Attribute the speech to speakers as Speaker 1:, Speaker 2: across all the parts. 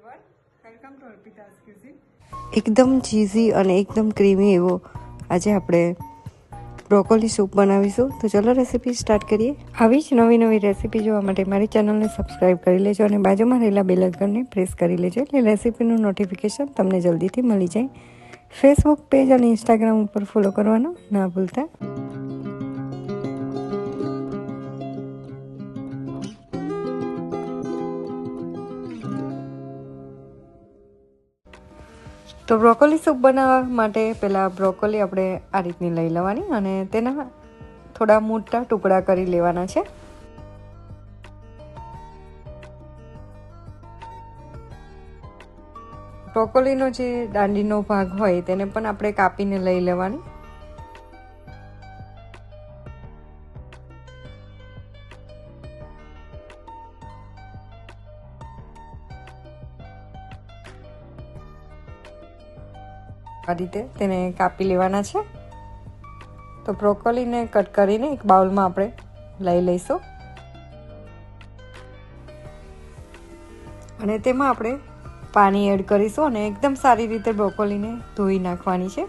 Speaker 1: everyone, welcome to Arpita's Cuisine.
Speaker 2: એકદમ cheesy અને એકદમ ક્રીમી એવો આજે આપણે બ્રોકોલી સૂપ બનાવીશું. તો ચલો રેસીપી સ્ટાર્ટ કરીએ. આવી જ નવી રેસીપી જોવા માટે મારી ચેનલને સબસ્ક્રાઈબ કરી લેજો અને બાજુમાં રહેલા બેલ આઇકનને પ્રેસ કરી લેજો એટલે રેસીપીનું નોટિફિકેશન તમને જલ્દીથી મળી જાય. ફેસબુક પેજ અને ઇન્સ્ટાગ્રામ ઉપર ફોલો કરવાનું ના ભૂલતા. તો બ્રોકોલી સૂપ બનાવવા માટે પહેલાં બ્રોકોલી આપણે આ રીતની લઈ લેવાની અને તેના થોડા મોટા ટુકડા કરી લેવાના છે. બ્રોકોલીનો જે દાંડીનો ભાગ હોય તેને પણ આપણે કાપીને લઈ લેવાની. આ રીતે તેને કાપી લેવાના છે. તો બ્રોકોલીને કટ કરીને એક બાઉલમાં આપણે લઈ લઈશું અને તેમાં આપણે પાણી એડ કરીશું અને એકદમ સારી રીતે બ્રોકોલીને ધોઈ નાખવાની છે.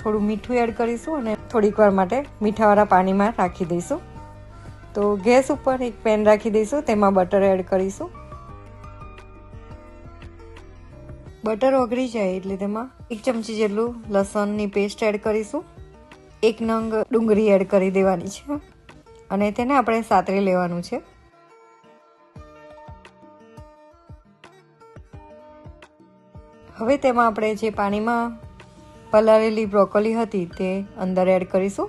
Speaker 2: થોડું મીઠું એડ કરીશું અને થોડીક વાર માટે મીઠાવાળા પાણીમાં રાખી દઈશું. તો ગેસ ઉપર એક પેન રાખી દઈશું, તેમાં બટર એડ કરીશું. બટર ઓગળી જાય એટલે તેમાં 1 ચમચી જેટલું લસણની પેસ્ટ એડ કરીશું. 1 નંગ ડુંગળી એડ કરી દેવાની છે અને તેને આપણે સાતરી લેવાનું છે. હવે તેમાં આપણે જે પાણીમાં પલાળેલી બ્રોકોલી હતી તે અંદર એડ કરીશું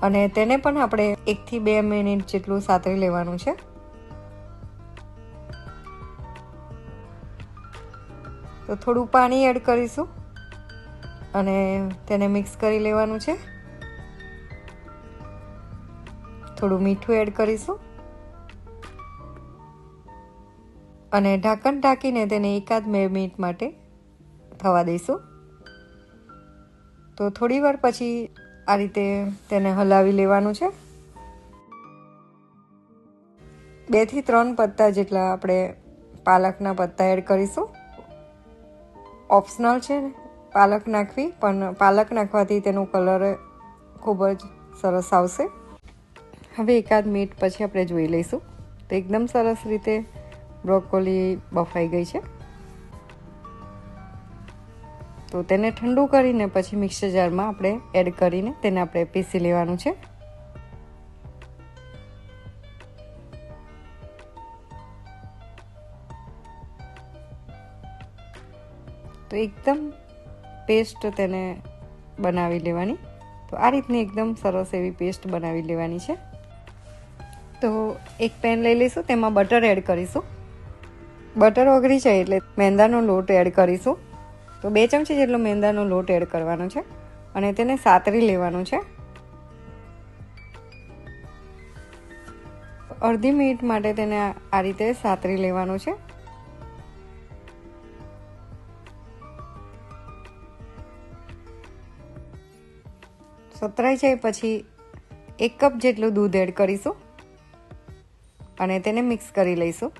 Speaker 2: અને તેને પણ આપણે 1 થી 2 મિનિટ જેટલું સાતરી લેવાનું છે. તો થોડું પાણી એડ કરીશું અને તેને મિક્સ કરી લેવાનું છે. થોડું મીઠું એડ કરીશું અને ઢાંકણ ઢાંકીને તેને 1-2 મિનિટ માટે થવા દઈશું. તો થોડી વાર પછી આ રીતે તેને હલાવી લેવાનું છે. 2 થી 3 પત્તા જેટલા આપણે પાલકના પત્તા એડ કરીશું. ઓપ્શનલ છે પાલક નાખવી, પણ પાલક નાખવાથી તેનો કલર ખૂબ જ સરસ આવશે. હવે 1-2 મિનિટ પછી આપણે જોઈ લઈશું. તો એકદમ સરસ રીતે બ્રોકોલી બફાઈ ગઈ છે. તો તેને ઠંડુ કરીને પછી મિક્સર જારમાં આપણે એડ કરીને તેને આપણે પીસી લેવાનું છે. તો એકદમ પેસ્ટ તેને બનાવી લેવાની. તો આ રીતની એકદમ સરસ એવી પેસ્ટ બનાવી લેવાની છે. તો એક પેન લઈ લઈશું, તેમાં બટર એડ કરીશું. બટર ઓગળી જાય એટલે મેંદાનો લોટ એડ કરીશું. તો 2 ચમચી જેટલો મેંદાનો લોટ એડ કરવાનો છે અને તેને સાતરી લેવાનું છે. અડધી મિનિટ માટે તેને આ રીતે સાતરી લેવાનું છે. સતરાઈ જાય પછી 1 કપ જેટલું દૂધ એડ કરીશું અને તેને મિક્સ કરી લઈશું.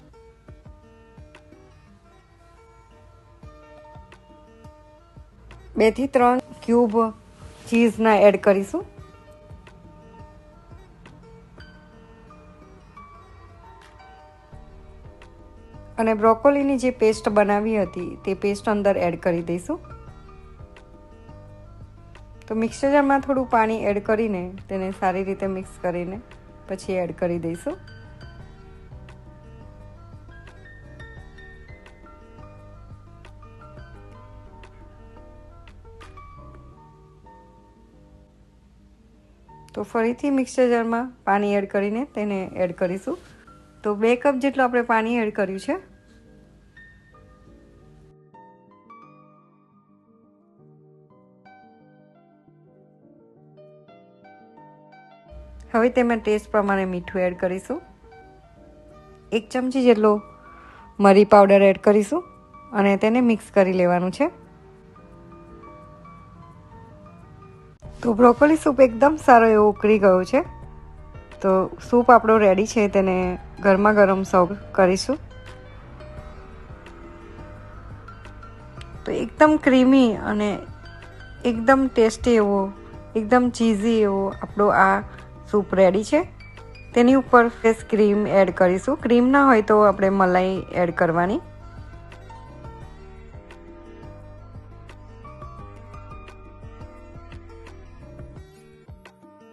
Speaker 2: બે થી 3 ક્યુબ ચીઝના એડ કરીશું અને બ્રોકોલીની જે પેસ્ટ બનાવી હતી તે પેસ્ટ અંદર એડ કરી દઈશું. તો મિક્સર જારમાં થોડું પાણી એડ કરીને તેને સારી રીતે મિક્સ કરીને પછી એડ કરી દઈશું. તો ફરીથી મિક્સર જારમાં પાણી એડ કરીને તેને એડ કરીશું. તો 2 કપ જેટલું આપણે પાણી એડ કર્યું છે. હવે તેમાં ટેસ્ટ પ્રમાણે મીઠું એડ કરીશું. 1 ચમચી જેટલો મરી પાવડર એડ કરીશું અને તેને મિક્સ કરી લેવાનું છે. તો બ્રોકોલી સૂપ એકદમ સારો એવો ઉકળી ગયો છે. તો સૂપ આપણો રેડી છે, તેને ગરમા ગરમ સર્વ કરીશું. તો એકદમ ક્રીમી અને એકદમ ટેસ્ટી એવો, એકદમ ચીઝી એવો આપણો આ સૂપ રેડી છે. તેની ઉપર ફ્રેશ ક્રીમ એડ કરીશું. ક્રીમ ના હોય તો આપણે મલાઈ એડ કરવાની.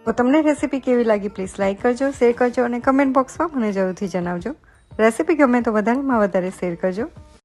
Speaker 2: તો તમને રેસીપી કેવી લાગી પ્લીઝ લાઈક કરજો, શેર કરજો અને કમેન્ટ બોક્સમાં મને જરૂરથી જણાવજો. રેસીપી ગમે તો વધારેમાં વધારે શેર કરજો.